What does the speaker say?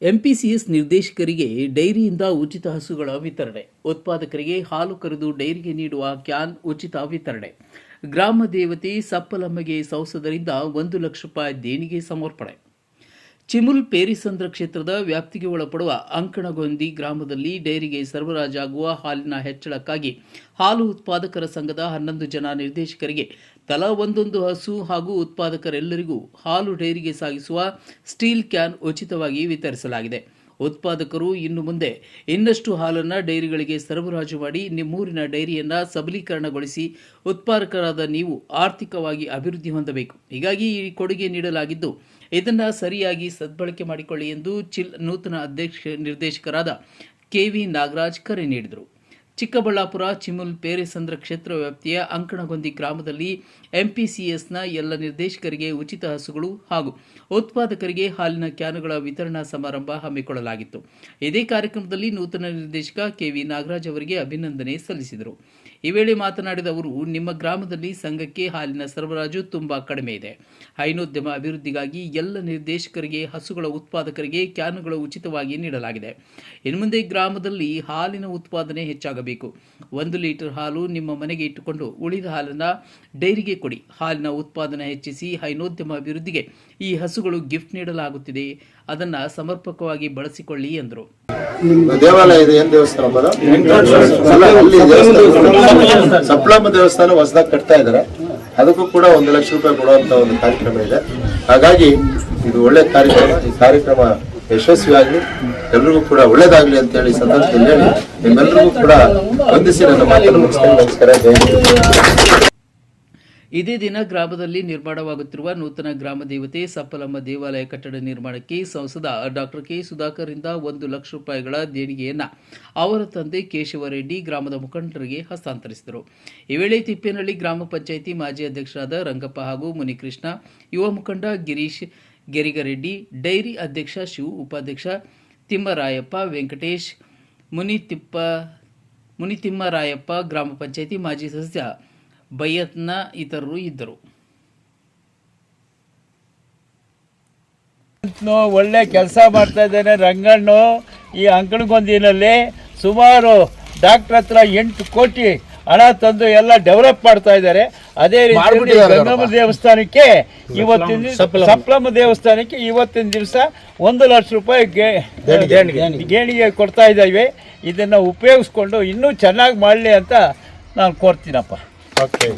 ಎಂಪಿಸಿಎಸ್ ನಿರ್ದೇಶಕರಿಗೆ ಡೈರಿಯಿಂದ ಉಚಿತ ಹಸುಗಳ ವಿತರಣೆ, ಉತ್ಪಾದಕರಿಗೆ ಹಾಲು ಕರೆದು ಡೈರಿಗೆ ನೀಡುವ ಕ್ಯಾನ್ ಉಚಿತ ವಿತರಣೆ, ಗ್ರಾಮ ದೇವತೆ ಸಪ್ಪಲಮ್ಮಗೆ ಸಂಸದರಿಂದ 1 ಲಕ್ಷ ರೂಪಾಯಿ ದೇಣಿಗೆ ಸಮರ್ಪಣೆ. ಚಿಮುಲ್ ಪೇರಿಸಂದ್ರ ಕ್ಷೇತ್ರದ ವ್ಯಾಪ್ತಿಗೆ ಒಳಪಡುವ ಅಂಕಣಗೊಂದಿ ಗ್ರಾಮದಲ್ಲಿ ಡೈರಿಗೆ ಸರಬರಾಜಾಗುವ ಹಾಲಿನ ಹೆಚ್ಚಳಕ್ಕಾಗಿ ಹಾಲು ಉತ್ಪಾದಕರ ಸಂಘದ 11 ಜನ ನಿರ್ದೇಶಕರಿಗೆ ತಲಾ ಒಂದೊಂದು ಹಸು ಹಾಗೂ ಉತ್ಪಾದಕರೆಲ್ಲರಿಗೂ ಹಾಲು ಡೈರಿಗೆ ಸಾಗಿಸುವ ಸ್ಟೀಲ್ ಕ್ಯಾನ್ ಉಚಿತವಾಗಿ ವಿತರಿಸಲಾಗಿದೆ. ಉತ್ಪಾದಕರು ಇನ್ನು ಮುಂದೆ ಇನ್ನಷ್ಟು ಹಾಲನ್ನು ಡೈರಿಗಳಿಗೆ ಸರಬರಾಜು ಮಾಡಿ ನಿಮ್ಮೂರಿನ ಡೈರಿಯನ್ನು ಸಬಲೀಕರಣಗೊಳಿಸಿ ಉತ್ಪಾದಕರಾದ ನೀವು ಆರ್ಥಿಕವಾಗಿ ಅಭಿವೃದ್ಧಿ ಹೊಂದಬೇಕು. ಹೀಗಾಗಿ ಈ ಕೊಡುಗೆ ನೀಡಲಾಗಿದ್ದು ಇದನ್ನು ಸರಿಯಾಗಿ ಸದ್ಬಳಕೆ ಮಾಡಿಕೊಳ್ಳಿ ಎಂದು ಚಿಲ್ ನೂತನ ನಿರ್ದೇಶಕರಾದ ಕೆವಿ ನಾಗರಾಜ್ ಕರೆ ನೀಡಿದರು. ಚಿಕ್ಕಬಳ್ಳಾಪುರ ಚಿಮುಲ್ ಪೇರೆಸಂದ್ರ ಕ್ಷೇತ್ರ ವ್ಯಾಪ್ತಿಯ ಅಂಕಣಗೊಂದಿ ಗ್ರಾಮದಲ್ಲಿ ಎಂಪಿಸಿಎಸ್ನ ಎಲ್ಲ ನಿರ್ದೇಶಕರಿಗೆ ಉಚಿತ ಹಸುಗಳು ಹಾಗೂ ಉತ್ಪಾದಕರಿಗೆ ಹಾಲಿನ ಕ್ಯಾನುಗಳ ವಿತರಣಾ ಸಮಾರಂಭ ಹಮ್ಮಿಕೊಳ್ಳಲಾಗಿತ್ತು. ಇದೇ ಕಾರ್ಯಕ್ರಮದಲ್ಲಿ ನೂತನ ನಿರ್ದೇಶಕ ಕೆವಿ ನಾಗರಾಜ್ ಅವರಿಗೆ ಅಭಿನಂದನೆ ಸಲ್ಲಿಸಿದರು. ಈ ವೇಳೆ ಮಾತನಾಡಿದ ಅವರು, ನಿಮ್ಮ ಗ್ರಾಮದಲ್ಲಿ ಸಂಘಕ್ಕೆ ಹಾಲಿನ ಸರಬರಾಜು ತುಂಬಾ ಕಡಿಮೆ ಇದೆ. ಹೈನೋದ್ಯಮ ಅಭಿವೃದ್ಧಿಗಾಗಿ ಎಲ್ಲ ನಿರ್ದೇಶಕರಿಗೆ ಹಸುಗಳ ಉತ್ಪಾದಕರಿಗೆ ಕ್ಯಾನುಗಳು ಉಚಿತವಾಗಿ ನೀಡಲಾಗಿದೆ. ಇನ್ನು ಮುಂದೆ ಗ್ರಾಮದಲ್ಲಿ ಹಾಲಿನ ಉತ್ಪಾದನೆ ಹೆಚ್ಚಾಗಬೇಕು. 1 ಲೀಟರ್ ಹಾಲು ನಿಮ್ಮ ಮನೆಗೆ ಇಟ್ಟುಕೊಂಡು ಉಳಿದ ಹಾಲನ್ನು ಡೈರಿಗೆ ಕೊಡಿ. ಹಾಲಿನ ಉತ್ಪಾದನೆ ಹೆಚ್ಚಿಸಿ ಹೈನೋದ್ಯಮ ಅಭಿವೃದ್ಧಿಗೆ ಈ ಹಸುಗಳು ಗಿಫ್ಟ್ ನೀಡಲಾಗುತ್ತಿದೆ. ಅದನ್ನು ಸಮರ್ಪಕವಾಗಿ ಬಳಸಿಕೊಳ್ಳಿ ಎಂದರು. ದೇವಾಲಯ ಇದೆ, ಏನ್ ದೇವಸ್ಥಾನ ಸಪ್ಲಮ್ಮ ದೇವಸ್ಥಾನ ಹೊಸದಾಗಿ ಕಟ್ತಾ ಇದ್ದಾರೆ. ಅದಕ್ಕೂ ಕೂಡ 1 ಲಕ್ಷ ರೂಪಾಯಿ ಕೊಡುವಂತ ಒಂದು ಕಾರ್ಯಕ್ರಮ ಇದೆ. ಹಾಗಾಗಿ ಇದು ಒಳ್ಳೆ ಕಾರ್ಯಕ್ರಮ. ಈ ಕಾರ್ಯಕ್ರಮ ಯಶಸ್ವಿಯಾಗಲಿ, ಎಲ್ರಿಗೂ ಕೂಡ ಒಳ್ಳೇದಾಗ್ಲಿ ಅಂತ ಹೇಳಿ ಸಂದರ್ಭದಲ್ಲಿ ಹೇಳಿ ನಿಮ್ಮೆಲ್ಲರಿಗೂ ಕೂಡ ವಂದಿಸಿ ನನ್ನ ಮಾತನ್ನು ಮುಗಿಸ್ತೇನೆ. ನಮಸ್ಕಾರ, ಜೈ ಹಿಂದ್. ಇದೇ ದಿನ ಗ್ರಾಮದಲ್ಲಿ ನಿರ್ಮಾಣವಾಗುತ್ತಿರುವ ನೂತನ ಗ್ರಾಮ ದೇವತೆ ಸಪ್ಪಲಮ್ಮ ದೇವಾಲಯ ಕಟ್ಟಡ ನಿರ್ಮಾಣಕ್ಕೆ ಸಂಸದ ಡಾಕ್ಟರ್ ಕೆ ಸುಧಾಕರ್ ಇಂದ 1 ಲಕ್ಷ ರೂಪಾಯಿಗಳ ದೇಣಿಗೆಯನ್ನು ಅವರ ತಂದೆ ಕೇಶವರೆಡ್ಡಿ ಗ್ರಾಮದ ಮುಖಂಡರಿಗೆ ಹಸ್ತಾಂತರಿಸಿದರು. ಈ ವೇಳೆ ತಿಪ್ಪೇನಹಳ್ಳಿ ಗ್ರಾಮ ಪಂಚಾಯಿತಿ ಮಾಜಿ ಅಧ್ಯಕ್ಷರಾದ ರಂಗಪ್ಪ ಹಾಗೂ ಮುನಿಕೃಷ್ಣ, ಯುವ ಮುಖಂಡ ಗಿರೀಶ್ ಗೆರಿಗರೆಡ್ಡಿ, ಡೈರಿ ಅಧ್ಯಕ್ಷ ಶಿವು, ಉಪಾಧ್ಯಕ್ಷ ತಿಮ್ಮರಾಯಪ್ಪ, ವೆಂಕಟೇಶ್, ಮುನಿತಿಮ್ಮರಾಯಪ್ಪ, ಗ್ರಾಮ ಪಂಚಾಯಿತಿ ಮಾಜಿ ಸದಸ್ಯ ಬೈಯತ್ನ ಇತರರು ಇದ್ದರು. ಒಳ್ಳೆ ಕೆಲಸ ಮಾಡ್ತಾ ಇದ್ದಾನೆ ರಂಗಣ್ಣು. ಈ ಅಂಕಣಗೊಂದಿನಲ್ಲಿ ಸುಮಾರು ಡಾಕ್ಟರ್ ಹತ್ರ 8 ಕೋಟಿ ಹಣ ತಂದು ಎಲ್ಲ ಡೆವಲಪ್ ಮಾಡ್ತಾ ಇದ್ದಾರೆ. ಅದೇ ರೀತಿ ಗಂಗಮ್ಮ ದೇವಸ್ಥಾನಕ್ಕೆ ಸಪ್ಲಮ್ಮ ದೇವಸ್ಥಾನಕ್ಕೆ ಇವತ್ತಿನ ದಿವಸ 1 ಲಕ್ಷ ರೂಪಾಯಿ ದೇಣಿಗೆ ಕೊಡ್ತಾ ಇದ್ದಾವೆ. ಇದನ್ನು ಉಪಯೋಗಿಸ್ಕೊಂಡು ಇನ್ನೂ ಚೆನ್ನಾಗಿ ಮಾಡಲಿ ಅಂತ ನಾನು ಕೋರ್ತೀನಪ್ಪ. ಓಕೆ.